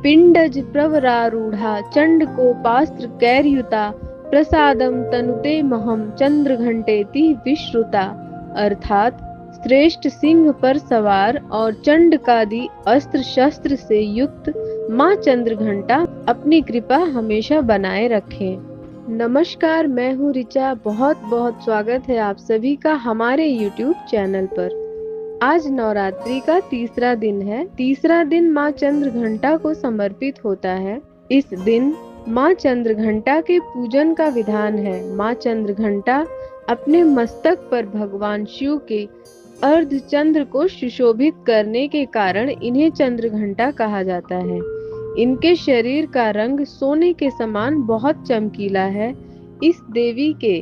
पिंडज प्रवरारूढ़ा चंड कोपास्त्र कैर्युता प्रसादम तनुते महम चंद्र घंटेति विश्रुता। अर्थात श्रेष्ठ सिंह पर सवार और चंडकादि अस्त्र शस्त्र से युक्त माँ चंद्रघंटा अपनी कृपा हमेशा बनाए रखे। नमस्कार, मैं हूँ रिचा। बहुत बहुत स्वागत है आप सभी का हमारे YouTube चैनल पर। आज नवरात्रि का तीसरा दिन है। तीसरा दिन माँ चंद्रघंटा को समर्पित होता है। इस दिन माँ चंद्रघंटा के पूजन का विधान है। माँ चंद्रघंटा अपने मस्तक पर भगवान शिव के अर्धचंद्र को सुशोभित करने के कारण इन्हें चंद्रघंटा कहा जाता है। इनके शरीर का रंग सोने के समान बहुत चमकीला है। इस देवी के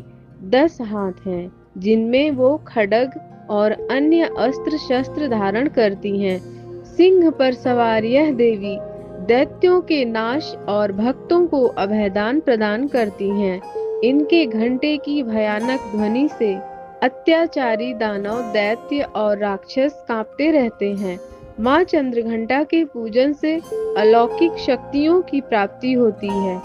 10 हाथ हैं, जिनमें वो खड्ग और अन्य अस्त्र शस्त्र धारण करती हैं। सिंह पर सवार यह देवी दैत्यों के नाश और भक्तों को अभयदान प्रदान करती हैं। इनके घंटे की भयानक ध्वनि से अत्याचारी दानव, दैत्य और राक्षस कांपते रहते हैं। माँ चंद्रघंटा के पूजन से अलौकिक शक्तियों की प्राप्ति होती है।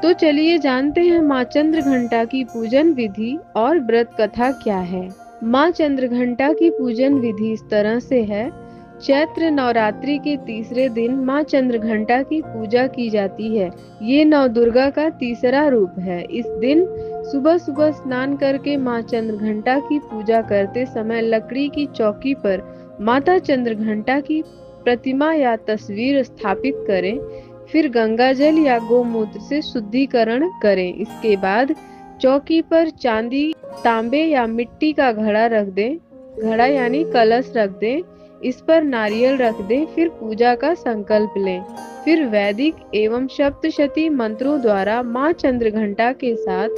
तो चलिए जानते हैं माँ चंद्रघंटा की पूजन विधि और व्रत कथा क्या है। माँ चंद्रघंटा की पूजन विधि इस तरह से है। चैत्र नवरात्रि के तीसरे दिन माँ चंद्रघंटा की पूजा की जाती है। ये नवदुर्गा का तीसरा रूप है। इस दिन सुबह सुबह स्नान करके माँ चंद्रघंटा की पूजा करते समय लकड़ी की चौकी पर माता चंद्रघंटा की प्रतिमा या तस्वीर स्थापित करें। फिर गंगाजल या गोमूत्र से शुद्धिकरण करें। इसके बाद चौकी पर चांदी, तांबे या मिट्टी का घड़ा रख दें। घड़ा यानी कलश रख दें। इस पर नारियल रख दें। फिर पूजा का संकल्प लें। फिर वैदिक एवं सप्तशती मंत्रों द्वारा माँ चंद्रघंटा के साथ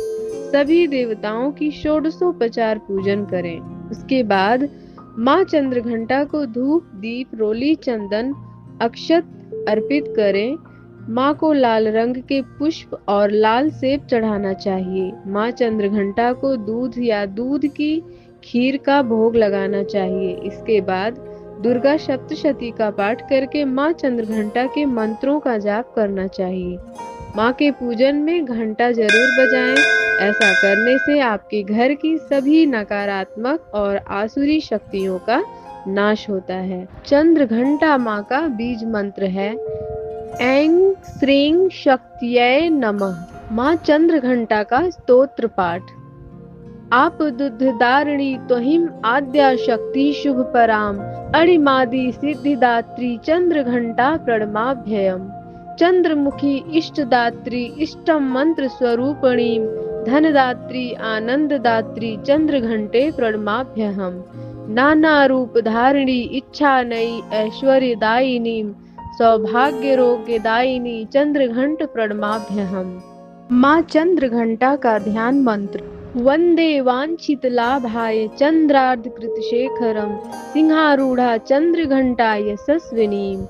सभी देवताओं की षोडशोपचार पूजन करें। उसके बाद माँ चंद्रघंटा को धूप, दीप, रोली, चंदन, अक्षत अर्पित करें। माँ को लाल रंग के पुष्प और लाल सेब चढ़ाना चाहिए। माँ चंद्रघंटा को दूध या दूध की खीर का भोग लगाना चाहिए। इसके बाद दुर्गा सप्तशती का पाठ करके माँ चंद्रघंटा के मंत्रों का जाप करना चाहिए। माँ के पूजन में घंटा जरूर बजाएं। ऐसा करने से आपके घर की सभी नकारात्मक और आसुरी शक्तियों का नाश होता है। चंद्रघंटा माँ का बीज मंत्र है ऐं श्रीं शक्त्यै नमः। माँ चंद्रघंटा का स्तोत्र पाठ। आप दुद्धधारिणी त्वहिं आद्या शक्ति शुभ पराम अणिमादि सिद्धिदात्री चंद्रघंटा प्रणमाभ्ययम्। चंद्रमुखी इष्टदात्री इष्टम मंत्र स्वरूपणी धनदात्री आनंददात्री चंद्रघंटे प्रणमाभ्यहम्। नाना रूप धारिणी इच्छा नई ऐश्वर्यदायिनी सौभाग्य रोग्यदायिनी चंद्रघंट प्रणमाभ्यहम्। माँ चंद्रघंटा का ध्यान मंत्र। वंदे वांछित लाभाय चंद्रार्धकृत शेखरम सिंहारूढ़ा चंद्रघंटा यशस्विनीम।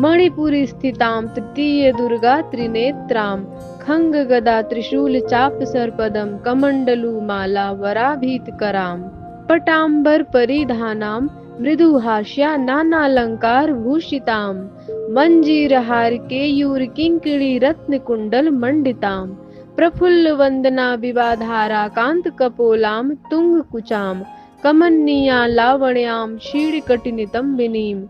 मणिपुरी स्थितां तृतीय दुर्गा त्रिनेत्रां खंग गदा त्रिशूल चाप सर्पदम कमंडलू माला वराभीत कराम। पटांबर परिधानां मृदुहास्या नानालंकार भूषितां मंजीर हार केयूर किंकिणी रत्न कुंडल मंडितां। प्रफुल्ल वंदना विवाधारा कांत कपोलाम तुंग कुचाम कमन्निया लावण्याम शीड़ कटिनितंबिनीम।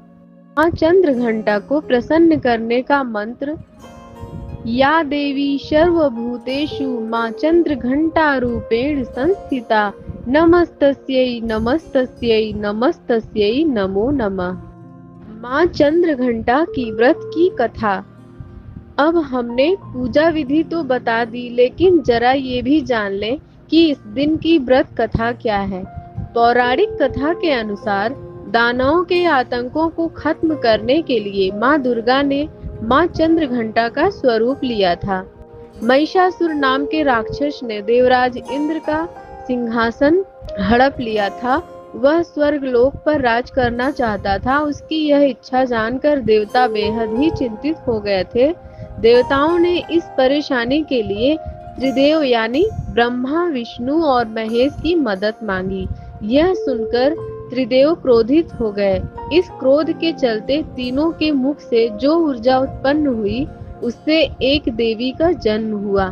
माँ चंद्रघंटा को प्रसन्न करने का मंत्र। या देवी सर्वभूतेषु माँ चंद्रघंटा रूपेण संस्थिता नमस्तस्यै नमस्तस्यै नमस्तस्यै नमो नमः। माँ चंद्रघंटा की व्रत की कथा। अब हमने पूजा विधि तो बता दी, लेकिन जरा ये भी जान लें कि इस दिन की व्रत कथा क्या है। पौराणिक कथा के अनुसार दानवों के आतंकों को खत्म करने के लिए माँ दुर्गा ने माँ चंद्रघंटा का स्वरूप लिया था। महिषासुर नाम के राक्षस ने देवराज इंद्र का सिंहासन हड़प लिया था। वह स्वर्ग लोक पर राज करना चाहता था। उसकी यह इच्छा जानकर देवता बेहद ही चिंतित हो गए थे। देवताओं ने इस परेशानी के लिए त्रिदेव यानी ब्रह्मा, विष्णु और महेश की मदद मांगी। यह सुनकर त्रिदेव क्रोधित हो गए। इस क्रोध के चलते तीनों के मुख से जो ऊर्जा उत्पन्न हुई उससे एक देवी का जन्म हुआ।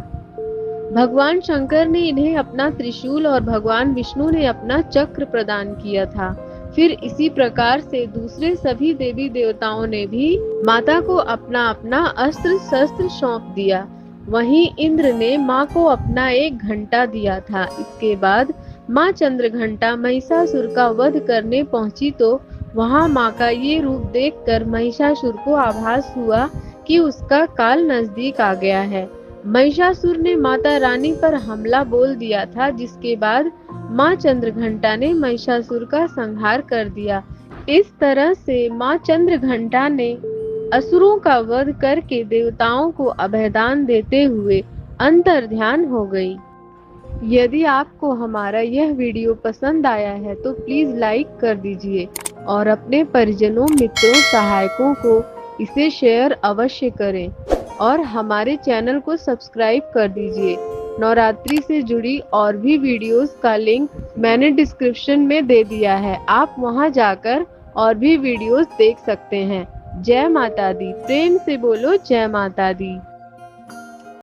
भगवान शंकर ने इन्हें अपना त्रिशूल और भगवान विष्णु ने अपना चक्र प्रदान किया था। फिर इसी प्रकार से दूसरे सभी देवी देवताओं ने भी माता को अपना अपना अस्त्र शस्त्र सौंप दिया। वहीं इंद्र ने माँ को अपना एक घंटा दिया था। इसके बाद माँ चंद्रघंटा महिषासुर का वध करने पहुंची तो वहां माँ का ये रूप देखकर महिषासुर को आभास हुआ कि उसका काल नजदीक आ गया है। महिषासुर ने माता रानी पर हमला बोल दिया था, जिसके बाद माँ चंद्रघंटा ने महिषासुर का संहार कर दिया। इस तरह से माँ चंद्रघंटा ने असुरों का वध करके देवताओं को अभयदान देते हुए अंतर्ध्यान हो गई। यदि आपको हमारा यह वीडियो पसंद आया है तो प्लीज लाइक कर दीजिए और अपने परिजनों, मित्रों, सहायकों को इसे शेयर अवश्य करें और हमारे चैनल को सब्सक्राइब कर दीजिए। नवरात्रि से जुड़ी और भी वीडियोस का लिंक मैंने डिस्क्रिप्शन में दे दिया है, आप वहां जाकर और भी वीडियोस देख सकते हैं। जय माता दी। प्रेम से बोलो जय माता दी।